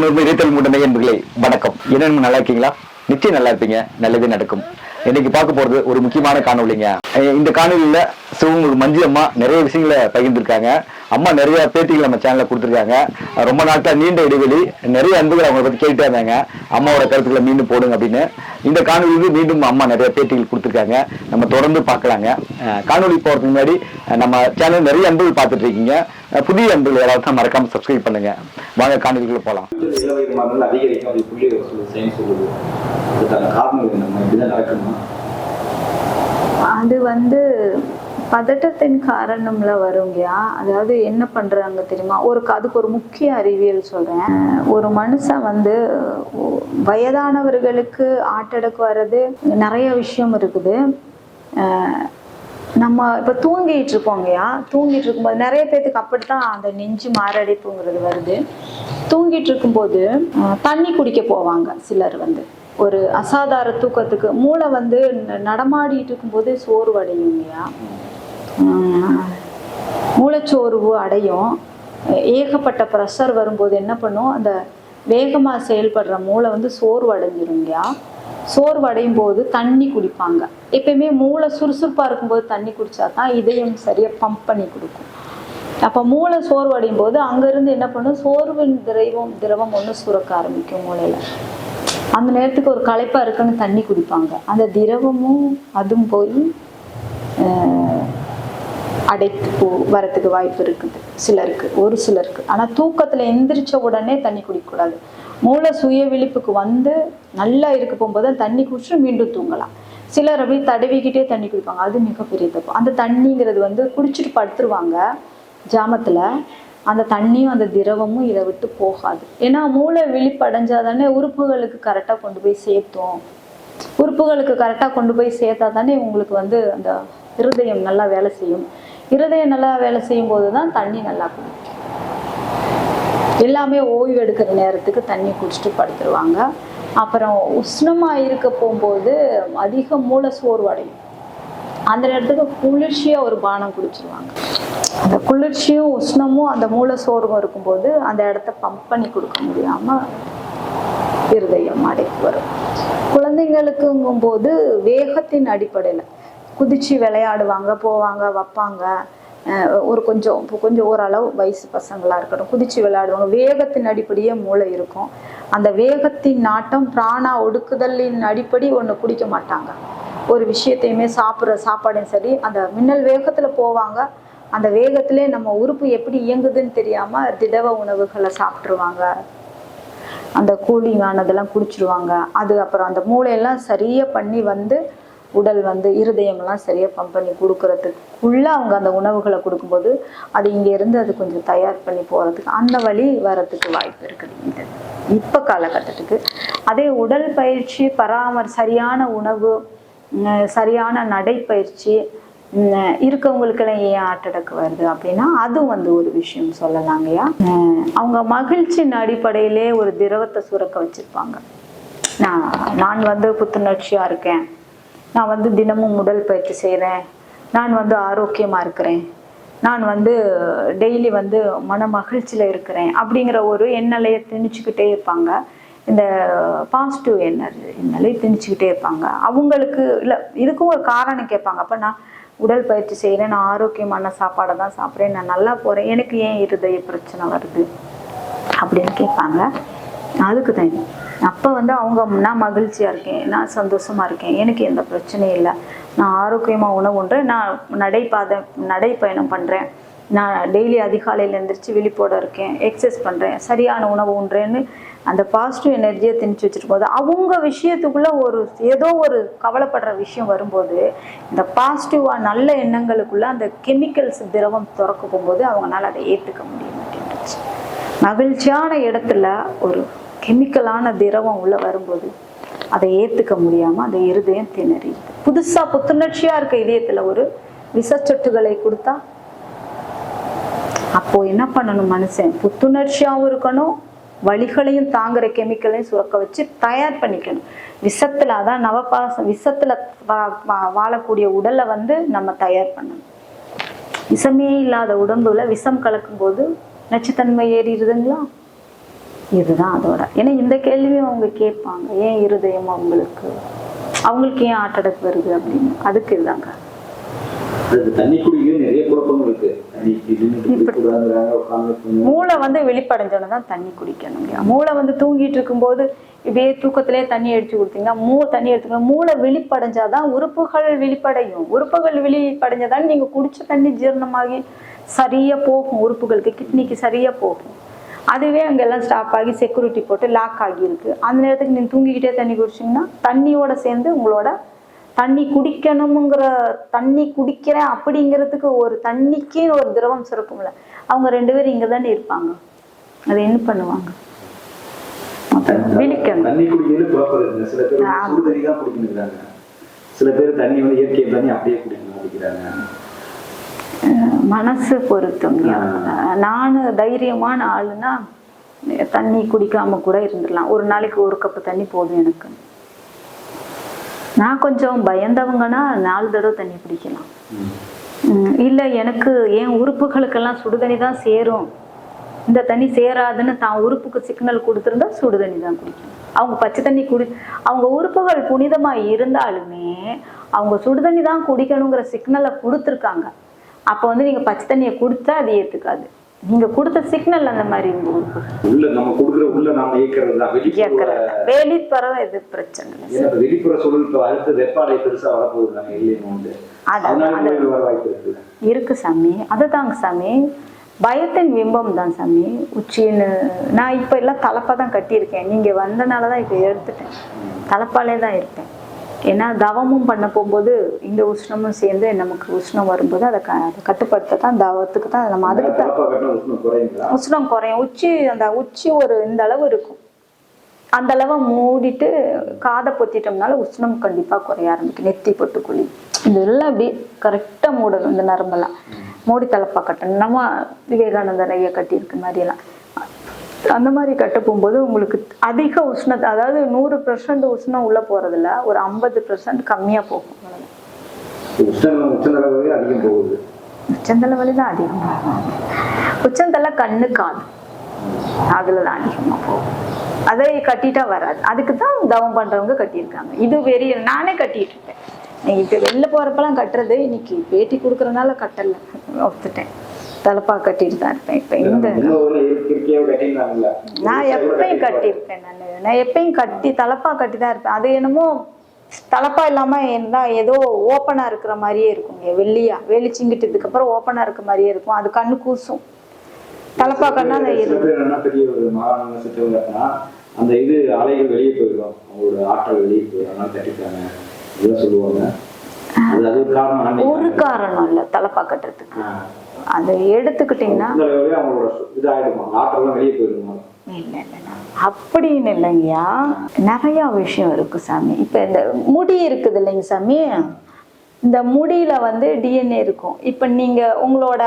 உணர்வு இறைத்தல் முட்டை என்பர்களே வணக்கம். என்ன நல்லா இருக்கீங்களா? நிச்சயம் நல்லா இருப்பீங்க. நல்லதே நடக்கும். இன்னைக்கு பார்க்க போறது ஒரு முக்கியமான காணொலிங்க. இந்த காணொலியில சிவங்க மஞ்சு அம்மா நிறைய விஷயங்களை பகிர்ந்துருக்காங்க. அம்மா நிறைய பேட்டிகள் நம்ம சேனல்ல கொடுத்துருக்காங்க. ரொம்ப நாட்களா நீண்ட இடைவெளி, நிறைய அன்புகள் அவங்க பத்தி கேட்டுட்டே இருந்தாங்க. அம்மாவோட கருத்துக்களை மீண்டும் போடுங்க அப்படின்னு. இந்த காணொலிக்கு மீண்டும் அம்மா நிறைய பேட்டிகள் கொடுத்துருக்காங்க. நம்ம தொடர்ந்து பார்க்கலாங்க. காணொலி போறதுக்கு முன்னாடி நம்ம சேனல் நிறைய அன்புகள் பார்த்துட்டு இருக்கீங்க. புதிய அன்புகள் யாராவது தான் மறக்காம சப்ஸ்கிரைப் பண்ணுங்க. வாங்க காணொலிக்குள்ள போலாம். அது பதட்டத்தின் காரணம்ல வருங்கயா. அதாவது என்ன பண்றாங்க தெரியுமா, அதுக்கு ஒரு முக்கிய அறிவியல் சொல்றேன். ஒரு மனுஷன் வயதானவர்களுக்கு ஆட்டடக்கு வர்றது நிறைய விஷயம் இருக்குது. நம்ம இப்ப தூங்கிட்டு இருப்போங்கயா. தூங்கிட்டு இருக்கும்போது நிறைய பேத்துக்கு அப்படித்தான் அந்த நெஞ்சு மாரடைப்புங்கிறது வருது. தூங்கிட்டு இருக்கும்போது தண்ணி குடிக்க போவாங்க சிலர். ஒரு அசாதார தூக்கத்துக்கு மூளை நடமாடிட்டு இருக்கும்போது சோர்வு அடையுங்கயா. மூளைச்சோர்வு அடையும். ஏகப்பட்ட ப்ரெஷர் வரும்போது என்ன பண்ணும், அந்த வேகமா செயல்படுற மூளை சோர்வு அடைஞ்சிருங்கயா. சோர்வு அடையும் போது தண்ணி குடிப்பாங்க. எப்பயுமே மூளை சுறுசுறுப்பா இருக்கும்போது தண்ணி குடிச்சா தான் இதயம் சரியா பம்ப் பண்ணி கொடுக்கும். அப்ப மூளை சோர்வு அடையும் போது அங்கிருந்து என்ன பண்ணும், சோர்வின் திரவம் ஒண்ணு சுரக்க ஆரம்பிக்கும் மூளையில. அந்த நேரத்துக்கு ஒரு களைப்பா இருக்குன்னு தண்ணி குடிப்பாங்க. அந்த திரவமும் அதுவும் போய் அடைப்பு வரத்துக்கு வாய்ப்பு இருக்குது சிலருக்கு, ஒரு சிலருக்கு. ஆனா தூக்கத்துல எந்திரிச்ச உடனே தண்ணி குடிக்கக்கூடாது. மூளை சுய விழிப்புக்கு நல்லா இருக்க போகும்போது தண்ணி குடிச்சு மீண்டும் தூங்கலாம். சிலர் அப்படியே தடவிக்கிட்டே தண்ணி குடிப்பாங்க. அது மிகப்பெரிய தப்பு. அந்த தண்ணிங்கிறது குடிச்சிட்டு படுத்துருவாங்க ஜாமத்துல. அந்த தண்ணியும் அந்த திரவமும் இதை விட்டு போகாது. ஏன்னா மூளை விழிப்பு அடைஞ்சாதானே உறுப்புகளுக்கு கரெக்டா கொண்டு போய் சேர்த்தோம். உறுப்புகளுக்கு கரெக்டா கொண்டு போய் சேர்த்தா தானே உங்களுக்கு அந்த இருதயம் நல்லா வேலை செய்யும். இருதயம் நல்லா வேலை செய்யும் போதுதான் தண்ணி நல்லா குடிக்கும். எல்லாமே ஓய்வு எடுக்கிற நேரத்துக்கு தண்ணி குடிச்சிட்டு படுத்துருவாங்க. அப்புறம் உஷ்ணமா இருக்க போகும்போது அதிக மூளை சோர்வு அடையும். அந்த நேரத்துக்கு குளிர்ச்சியா ஒரு பானம் குடிச்சிருவாங்க. அந்த குளிர்ச்சியும் உஷ்ணமும் அந்த மூளை சோர்வும் இருக்கும்போது அந்த இடத்த பம்ப் பண்ணி கொடுக்க முடியாம இருதயம் அடைப்பு வரும். குழந்தைங்களுக்குங்கும் போது வேகத்தின் அடிப்படையில குதிச்சு விளையாடுவாங்க, போவாங்க, வைப்பாங்க. கொஞ்சம் ஓரளவு வயசு பசங்களா இருக்கட்டும், குதிச்சு விளையாடுவாங்க. வேகத்தின் அடிப்படையே மூளை இருக்கும். அந்த வேகத்தின் நாட்டம் பிராணா ஒடுக்குதலின் அடிப்படை ஒண்ணு குடிக்க மாட்டாங்க. ஒரு விஷயத்தையுமே சாப்பிட்ற சாப்பாடையும் சரி, அந்த மின்னல் வேகத்துல போவாங்க. அந்த வேகத்திலே நம்ம உறுப்பு எப்படி இயங்குதுன்னு தெரியாம திடவ உணவுகளை சாப்பிட்டுருவாங்க. அந்த கூலிங் ஆனதெல்லாம் குடிச்சிருவாங்க. அது அப்புறம் அந்த மூளையெல்லாம் சரியா பண்ணி உடல் இருதயமெல்லாம் சரியா பம்ப் பண்ணி கொடுக்கறதுக்குள்ள அவங்க அந்த உணவுகளை கொடுக்கும்போது அது இங்க இருந்து அது கொஞ்சம் தயார் பண்ணி போறதுக்கு அந்த வழி வரத்துக்கு வாய்ப்பு இருக்குது இப்ப காலகட்டத்துக்கு. அதே உடல் பயிற்சி, சரியான உணவு, சரியான நடைப்பயிற்சி இருக்கவங்களுக்கெல்லாம் ஏன் ஆட்டடக்கு வருது அப்படின்னா அதுவும் ஒரு விஷயம் சொல்லலாங்கய்யா. அவங்க மகிழ்ச்சியின் அடிப்படையிலே ஒரு திரவத்தை சுரக்க வச்சிருப்பாங்க. நான் புத்துணர்ச்சியா இருக்கேன், நான் தினமும் உடல் பயிற்சி செய்கிறேன், நான் ஆரோக்கியமா இருக்கிறேன், நான் டெய்லி மன மகிழ்ச்சியில இருக்கிறேன் அப்படிங்கிற ஒரு எண்ணலையை திணிச்சுக்கிட்டே இருப்பாங்க. இந்த பாசிட்டிவ் எண்ணலை திணிச்சுக்கிட்டே இருப்பாங்க. அவங்களுக்கு இல்லை, இதுக்கும் ஒரு காரணம் கேட்பாங்க. அப்போ நான் உடல் பயிற்சி செய்கிறேன், நான் ஆரோக்கியமான சாப்பாடை தான் சாப்பிட்றேன், நான் நல்லா போகிறேன், எனக்கு ஏன் இருதய பிரச்சனை வருது அப்படின்னு கேட்பாங்க. அதுக்கு தான் அப்போ அவங்க நான் மகிழ்ச்சியாக இருக்கேன், நான் சந்தோஷமாக இருக்கேன், எனக்கு எந்த பிரச்சனையும் இல்லை, நான் ஆரோக்கியமாக உணவு உண்றேன், நான் நடைப்பயணம் பண்ணுறேன், நான் டெய்லி அதிகாலையில் எழுந்திரிச்சு விழிப்போட இருக்கேன், எக்ஸசைஸ் பண்ணுறேன், சரியான உணவு உண்றேன்னு அந்த பாசிட்டிவ் எனர்ஜியை திணிச்சு வச்சுருக்கும் போது அவங்க விஷயத்துக்குள்ள ஏதோ ஒரு கவலைப்படுற விஷயம் வரும்போது இந்த பாசிட்டிவா நல்ல எண்ணங்களுக்குள்ள அந்த கெமிக்கல்ஸ் திரவம் திறக்க போகும்போது அவங்களால அதை ஏற்றுக்க முடிய மாட்டேங்குது. மகிழ்ச்சியான இடத்துல ஒரு கெமிக்கலான திரவம் உள்ள வரும்போது அதை ஏத்துக்க முடியாம அந்த இருதயம் திணறிடுது. புதுசா புத்துணர்ச்சியா இருக்க இதயத்துல ஒரு விஷச்சொட்டுகளை கொடுத்தா அப்போ என்ன பண்ணணும், மனுஷன் புத்துணர்ச்சியாவும் இருக்கணும், வலிகளையும் தாங்குற கெமிக்கலையும் சுரக்க வச்சு தயார் பண்ணிக்கணும். விஷத்துல அதான் நவபாசம், விஷத்துல வாழக்கூடிய உடலை நம்ம தயார் பண்ணணும். விஷமே இல்லாத உடம்புல விஷம் கலக்கும் போது நச்சுத்தன்மை ஏறிடுதுங்களா? இதுதான் அதோட. ஏன்னா இந்த கேள்வியும் அவங்க கேட்பாங்க, ஏன் இருதயம் அவங்களுக்கு ஏன் ஹார்ட் அட்டாக் வருது அப்படின்னு. அதுக்கு இதுதாங்க. தண்ணி குடிக்க நிறைய குழப்பங்கள் இருக்கு. மூளை வந்து வெளிப்படைஞ்சோன்னு தான் தண்ணி குடிக்கணுங்க. மூளை வந்து தூங்கிட்டு இருக்கும்போது இப்படியே தூக்கத்திலே தண்ணி அடிச்சு கொடுத்தீங்கன்னா தண்ணி எடுத்துக்கணும். மூளை வெளிப்படைஞ்சாதான் உறுப்புகள் வெளிப்படையும். உறுப்புகள் வெளிப்படைஞ்சாதான் நீங்க குடிச்ச தண்ணி ஜீரணமாகி சரியா போகும், உறுப்புகளுக்கு கிட்னிக்கு சரியா போகும். அதுவே அங்கெல்லாம் ஸ்டாப் ஆகி செக்யூரிட்டி போட்டு லாக் ஆகியிருக்கு. அந்த நேரத்துக்கு நீங்க தூங்கிக்கிட்டே தண்ணி குடிச்சிங்கன்னா தண்ணியோட சேர்ந்து உங்களோட தண்ணி குடிக்கணுங்கிற தண்ணி குடிக்கிறேன் அப்படிங்கிறதுக்கு ஒரு தண்ணிக்கு ஒரு திரவம் சுரக்கும்ல, அவங்க 2 பேரும் இங்க தானே இருப்பாங்க. அதை என்ன பண்ணுவாங்க? விழிக்கணும். தண்ணி குடிக்கிறது குழப்பம். சில பேர் சுடு தண்ணி தான் குடிக்கிறாங்க, சில பேர் தண்ணி வந்து இயற்கை தண்ணி அப்படியே குடிக்கிறாங்க. மனசு பொறுத்துங்க. நான் தைரியமான ஆளுன்னா தண்ணி குடிக்காம கூட இருந்துடலாம். ஒரு நாளைக்கு 1 கப்பு தண்ணி போதும் எனக்கு. நான் கொஞ்சம் பயந்தவங்கன்னா 4 தடவை தண்ணி குடிக்கலாம். இல்லை எனக்கு என் உறுப்புகளுக்கெல்லாம் சுடுதண்ணி தான் சேரும், இந்த தண்ணி சேராதுன்னு தான் உறுப்புக்கு சிக்னல் கொடுத்துருந்தா சுடுதண்ணி தான் குடிக்கணும். அவங்க பச்சை தண்ணி அவங்க உறுப்புகள் புனிதமா இருந்தாலுமே அவங்க சுடுதண்ணி தான் குடிக்கணுங்கிற சிக்னலை கொடுத்துருக்காங்க. அப்போ வந்து நீங்க பச்சை தண்ணியை கொடுத்தா அது ஏத்துக்காது. நீங்க கொடுத்த சிக்னல் அந்த மாதிரி உள்ள நம்ம கொடுக்குற உள்ள நாம வெளிப்புற இது பிரச்சனை இல்லை. வெளிப்புற சூழல் அடுத்து வெப்பாடை பெருசா வரப்போகுது இருக்கு சாமி. அதுதாங்க சாமி, பயத்தின் பிம்பம் தான் சாமி உச்சின்னு. நான் இப்ப எல்லாம் தலப்பா தான் கட்டியிருக்கேன். நீங்க வந்தனாலதான் இப்ப எடுத்துட்டேன், தலப்பாலே தான் இருப்பேன். ஏன்னா தவமும் பண்ண போகும்போது இந்த உஷ்ணமும் சேர்ந்து நமக்கு உஷ்ணம் வரும்போது அதை கட்டுப்படுத்த தான் தவத்துக்கு தான் நம்ம அதுக்கு தான் உஷ்ணம் குறையும். அந்த உச்சி ஒரு இந்த அளவு இருக்கும், அந்த அளவை மூடிட்டு காதை பொத்திட்டோம்னால உஷ்ணம் கண்டிப்பா குறைய ஆரம்பிக்கும். நெத்தி பொட்டுக்குழி இதெல்லாம் அப்படி கரெக்டா மூடணும். இந்த நரம்பெல்லாம் மூடி தலப்பா கட்டணும். நம்ம விவேகானந்தர் ஐயா கட்டியிருக்கு மாதிரியெல்லாம் அந்த மாதிரி கட்ட போகும்போது உங்களுக்கு அதிக உஷ்ணத்தை, அதாவது 100% உஷ்ணம் உள்ள போறதுல ஒரு 50% கம்மியா போகும். உச்சந்தலை வலி தான் அதிகம். உச்சந்தலை கண்ணு காது அதுலதான் அதிகமா போகும். அதை கட்டிட்டா வராது. அதுக்கு தான் தவம் பண்றவங்க கட்டியிருக்காங்க. இது வெறிய நானே கட்டிட்டு இருப்பேன். இப்ப வெளில போறப்பெல்லாம் கட்டுறது, இன்னைக்கு பேட்டி கொடுக்கறதுனால கட்டல, ஒத்துட்டேன். தலப்பா கட்டிட்டு தான் இருப்பேன். இப்ப இந்த நான் எப்பயும் கட்டியிருப்பேன். நான் எப்பயும் தலப்பா கட்டி தான் இருப்பேன். அது என்னமோ தலப்பா இல்லாம என்ன ஏதோ ஓப்பனா இருக்கிற மாதிரியே இருக்கும். வெளிச்சிங்கிட்டதுக்கு அப்புறம் ஓப்பனா இருக்க மாதிரியே இருக்கும். அது கண்ணு கூசும். தலப்பா கண்ணா அந்த இது அலைகள் வெளியே போயிடும், அவங்களோட ஆற்றல் வெளியே போயிடும், கட்டிட்டாங்க சொல்லுவாங்க. ஒரு காரணம் இல்ல தலப்பா கட்டுறதுக்கு. அதை எடுத்துக்கிட்டீங்கன்னா அப்படின்னு இல்லைங்கய்யா, நிறைய விஷயம் இருக்கு சாமி. இப்ப இந்த முடி இருக்குது இல்லைங்க சாமி, இந்த முடியில வந்து டிஎன்ஏ இருக்கும். இப்ப நீங்க உங்களோட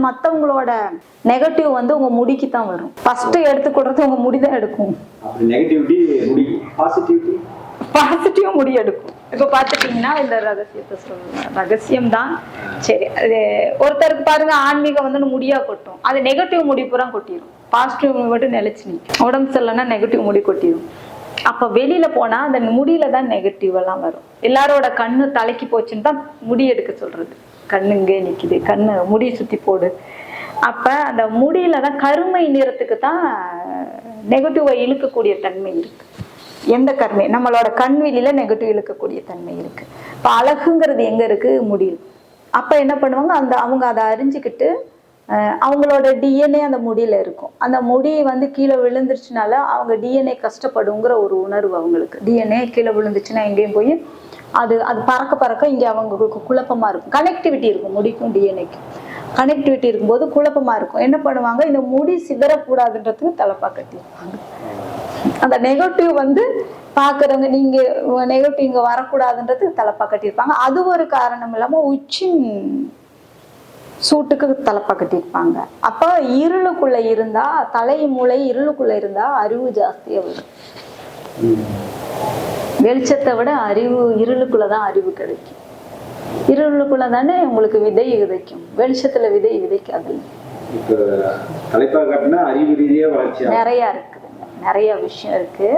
மத்தவங்களோட நெகட்டிவ் வந்து உங்க முடிக்கு தான் வரும். ஃபர்ஸ்ட் எடுத்துக்கிறது உங்க முடிதான் எடுக்கும். பாசிட்டிவ் முடி எடுக்கும். இப்ப பாத்துட்டீங்கன்னா இந்த ரகசியத்தை சொல்லுங்க, ரகசியம் தான். சரி, அது ஒருத்தருக்கு பாருங்க ஆன்மீகம் வந்து முடியா கொட்டும், அது நெகட்டிவ் முடி பூரா கொட்டிடும். பாசிட்டிவ் மட்டும் நிலைச்சு நிற்கும். உடம்பு சரியில்லைன்னா நெகட்டிவ் முடி கொட்டிடும். அப்ப வெளியில போனா அந்த முடியில தான் நெகட்டிவ் எல்லாம் வரும். எல்லாரோட கண்ணு தலைக்கு போச்சுன்னு தான் முடி எடுக்க சொல்றது. கண்ணுங்க நிக்குது, கண்ணு முடி சுத்தி போடு. அப்ப அந்த முடியில தான் கருமை நிறத்துக்கு தான் நெகட்டிவை இழுக்கக்கூடிய தன்மை இருக்கு. எந்த கருமை நம்மளோட கண்வெளியில நெகட்டிவ் இழுக்கக்கூடிய தன்மை இருக்கு. இப்ப அழகுங்கிறது எங்க இருக்கு? முடியில். அப்ப என்ன பண்ணுவாங்க, அவங்க அதை அறிஞ்சுக்கிட்டு அவங்களோட டிஎன்ஏ அந்த முடியில இருக்கும். அந்த முடி வந்து கீழே விழுந்துருச்சுனால அவங்க டிஎன்ஏ கஷ்டப்படுங்கிற ஒரு உணர்வு அவங்களுக்கு. டிஎன்ஏ கீழே விழுந்துச்சுன்னா எங்கேயும் போய் அது பறக்க இங்க அவங்களுக்கு குழப்பமா இருக்கும். கனெக்டிவிட்டி இருக்கும், முடிக்கும் டிஎன்ஏக்கும் கனெக்டிவிட்டி இருக்கும்போது குழப்பமா இருக்கும். என்ன பண்ணுவாங்க, இந்த முடி சிதறக்கூடாதுன்றதுக்கு தலப்பா கட்டியிருப்பாங்க. அந்த நெகட்டிவ் வந்து பாக்குறவங்க நீங்க நெகட்டிவ் இங்க வரக்கூடாதுன்றதுக்கு தலப்பா கட்டியிருப்பாங்க. அது ஒரு காரணம் இல்லாம உச்சின் சூட்டுக்கு தலப்பா கட்டியிருப்பாங்க. அப்ப இருளுக்குள்ள இருந்தா, தலை மூளை இருளுக்குள்ள இருந்தா அறிவு ஜாஸ்தியா வரும். வெளிச்சத்தை விட அறிவு இருளுக்குள்ளதான் அறிவு கிடைக்கும். இருளுக்குள்ள தானே உங்களுக்கு விதை விதைக்கும், வெளிச்சத்துல விதை விதைக்காது. அறிவு ரீதியா வளர்ச்சி நிறைய இருக்குது, நிறைய விஷயம் இருக்கு.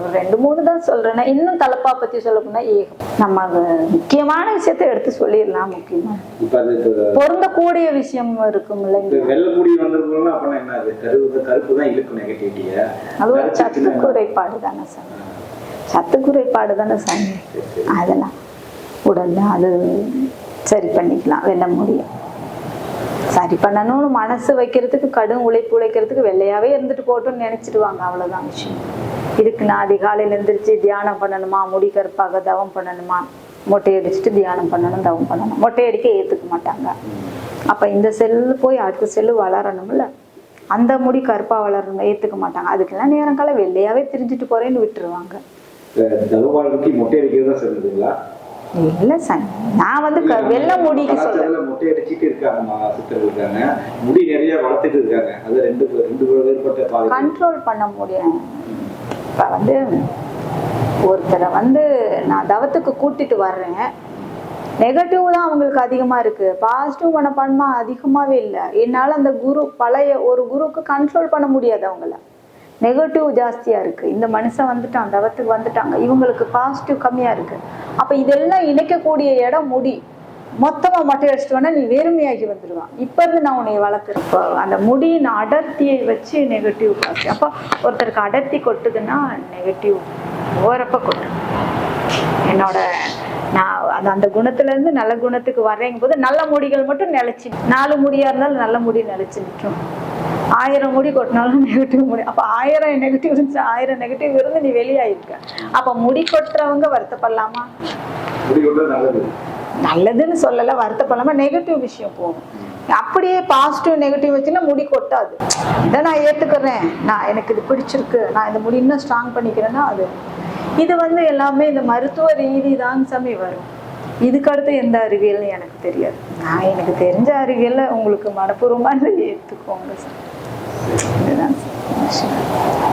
ஒரு 2-3 தான் சொல்றேன். இன்னும் தலைப்பா பத்தி சொல்ல போனா நம்ம முக்கியமான விஷயத்த எடுத்து சொல்லிடலாம். முக்கியமா பொருந்தக்கூடிய விஷயம் இருக்கும்ல. வெள்ளக்கூடி வந்திருக்கோம்னா அப்ப என்ன, அது கருப்பு தான் இருக்கு நெகட்டிவிட்டியா? அது ஒரு சத்து குறைபாடு தானே சாமி, சத்து குறைபாடு தானே சாமி. அதெல்லாம் உடல்ல அது சரி பண்ணிக்கலாம், வெல்ல முடியும். சரி பண்ணணும்னு மனசு வைக்கிறதுக்கு, கடும் உழைப்பு உழைக்கிறதுக்கு வெள்ளையாவே இருந்துட்டு போட்டோம்னு நினைச்சிடுவாங்க. அவ்வளவுதான் விஷயம். இதுக்கு நான் அதிகாலையில எழுந்திரிச்சு தியானம் பண்ணணுமா, முடி கருப்பாக தவம் பண்ணணுமா, மொட்டை அடிச்சுட்டு தியானம் பண்ணணும் தவம் பண்ணணும், மொட்டை அடிக்க ஏத்துக்க மாட்டாங்க. அப்ப இந்த செல்லு போய் அடுத்த செல்லு வளரணும்ல, அந்த முடி கருப்பா வளரணும் ஏத்துக்க மாட்டாங்க. அதுக்கெல்லாம் நேரம் கால வெள்ளையாவே திரிஞ்சுட்டு போறேன்னு விட்டுருவாங்க. மொட்டை அடிக்கிறதா சொல்லுதுங்களா? இல்ல சார், நான் வந்து வெள்ளை முடிக்கு சொல்றேன். மொட்டை அடிச்சிட்டு இருக்காங்க சித்தர்கள் இருக்காங்க, முடி நிறைய வளர்த்துட்டு இருக்காங்க. அது ரெண்டு வேறுபட்ட கண்ட்ரோல் பண்ண முடியும். இப்ப வந்து ஒருத்தரை வந்து நான் தவத்துக்கு கூட்டிட்டு வர்றேன், நெகட்டிவ் தான் அவங்களுக்கு அதிகமா இருக்கு, பாசிட்டிவ் மனப்பான்மை அதிகமாவே இல்லை. என்னால அந்த பழைய ஒரு குருவுக்கு கண்ட்ரோல் பண்ண முடியாது. அவங்கள நெகட்டிவ் ஜாஸ்தியா இருக்கு. இந்த மனுஷன் வந்துட்டான், தவத்துக்கு வந்துட்டாங்க, இவங்களுக்கு பாசிட்டிவ் கம்மியா இருக்கு. அப்ப இதெல்லாம் இணைக்கக்கூடிய இடம் முடி. மொத்தமா மொட்டை அடிச்சுட்டு வேணா நீ வெறுமையாகி வந்துடுவான். இப்ப இருந்து நான் உன்னை வளர்க்குறேன். இப்போ அந்த முடியின் அடர்த்தியை வச்சு நெகட்டிவ் பாசிட்டிவ். அப்போ ஒருத்தருக்கு அடர்த்தி கொட்டுதுன்னா நெகட்டிவ் ஓரப்ப கொட்டு. என்னோட நான் அந்த குணத்துல இருந்து நல்ல குணத்துக்கு வர்றேங்கும் போது நல்ல முடிகள் மட்டும் நிலைச்சு, 4 முடியா இருந்தாலும் நல்ல முடி நிலைச்சு நிற்கும். 1000 முடி கொட்டினாலும் நெகட்டிவ் முடி. அப்ப 1000 நெகட்டிவ் இருந்துச்சு, 1000 நெகட்டிவ் இருந்து நீ வெளியாயிருக்க. அப்ப முடி கொட்டுறவங்க வருத்தப்படலாமா? நல்லதுன்னு சொல்லல, வருத்தப்படலாமா? நெகட்டிவ் விஷயம் போகும். அப்படியே பாசிட்டிவ் நெகட்டிவ் வச்சுன்னா முடி கொட்டாது. இதை நான் ஏத்துக்கிறேன், நான் எனக்கு இது பிடிச்சிருக்கு, நான் இந்த முடி இன்னும் ஸ்ட்ராங் பண்ணிக்கிறேன்னா அது இது வந்து எல்லாமே இந்த மருத்துவ ரீதி தான் சாமி வரும். இதுக்கு அடுத்து எந்த அறிவியல்னு எனக்கு தெரியாது. நான் எனக்கு தெரிஞ்ச அறிவியல்ல உங்களுக்கு மனப்பூர்வமா ஏற்றுக்கோங்க சார். இதுதான் சார்.